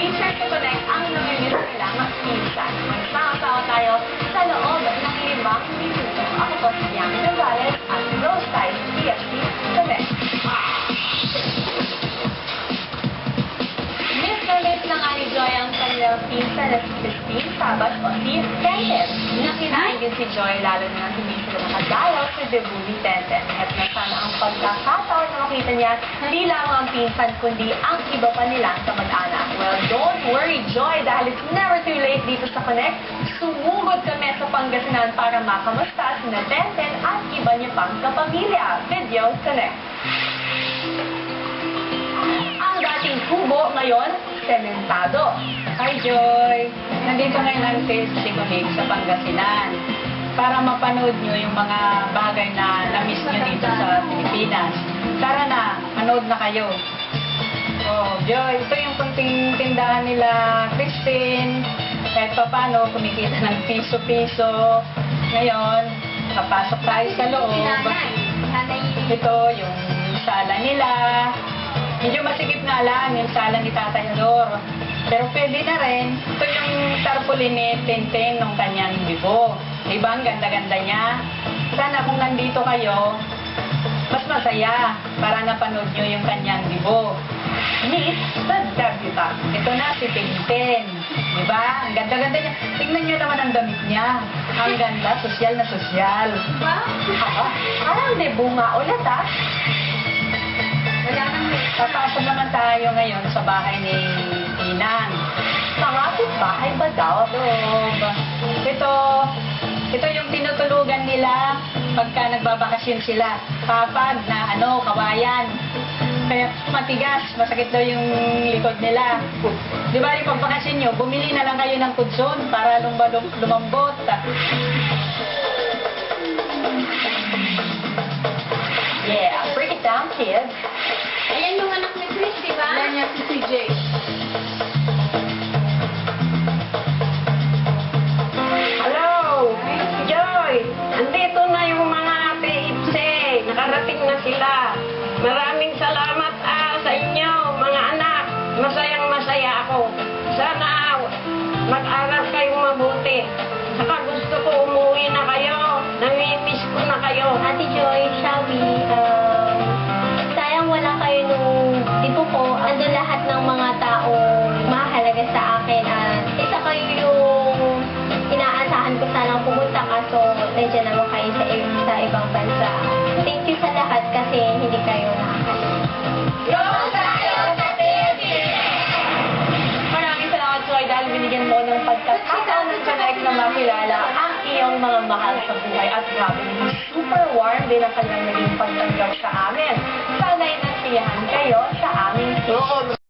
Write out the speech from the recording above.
feature to connect ang namimiss nilang pinsan. Magsama-sama tayo sa loob ng 5 minuto. Ako po si Bianca Gonzalez at Rose Type PFC Connect. Miss na miss na nga ni Joy ang kanilang pinsan na si Christine Sabat o si Tenten. Nakinain din si Joy lalo na hindi sila makadalaw sa debut ni Tenten. At nasana ang pagkakataon na makita niya hindi lamang ang pinsan kundi ang iba pa nilang kamag-anak. Well, don't worry Joy dahil it's never too late dito sa Connect. Sumugod kami sa Pangasinan para makamusta si Tenten at iba niya pang kapamilya. Video Connect. Ang dating kubo ngayon, sementado. Hi, Joy! Nandito ngayon ang Taste Connect sa Pangasinan para mapanood nyo yung mga bagay na na-miss nyo dito sa Pilipinas. Tara na, manood na kayo. Oh, Joy, ito yung kunting tindahan nila, Christine. Kahit pa paano, kumikita ng piso-piso. Ngayon, papasok tayo sa loob. Ito yung sala nila. Medyo masikip nga lang yung sala ni Tatay Ador. Pero pwede na rin. Ito yung tarpaulin ni Tintin ng kanyang bibo. Diba ang ganda-ganda niya? Sana kung nandito kayo, mas masaya para napanood nyo yung kanyang bibo. Meet the debutant. Ito na si Tintin. Diba? Ang ganda-ganda niya. Tingnan nyo naman ang damit niya. Ang ganda, sosyal na sosyal. Diba? Parang debut nga ulit ah. Papasok naman tayo ngayon sa bahay ni Inang. Mga bahay ba daw? Loob. Ito yung tinutulugan nila pagka nagbabakasyon sila. Papag na kawayan. Kaya matigas, masakit daw yung likod nila. Di ba rin pagbakasyon nyo, bumili na lang kayo ng kudson para lumambot. Yeah, break it down, kids. Ayan yung anak ni Chris, di ba? Ayan niya si CJ. Hello! Joy! Andito na yung mga ate Ipse. Nakarating na sila. Maraming salamat sa inyo, mga anak. Masayang masaya ako. Sana mag-aral kayong mabuti. Saka gusto ko umuwi na kayo. Namimiss ko na kayo. Ate Joy, shall we, sayang wala kayo nung tipo ko. Ando lahat ng mga taong mahalaga sa akin at isa kayo yung inaasahan ko sanang pumunta kaso nandiyan naman kayo sa ibang bansa. Thank you sa lahat kasi hindi kayo nakakalimutan. Maraming salamat, Joy, dahil binigyan mo ng pagkakataon ng Connect na makilala ang iyong mga mahal sa buhay. At grabe, super warm din ang kanilang naging pagtanggap sa amin. Sana'y nasiyahan kayo sa aming Oo.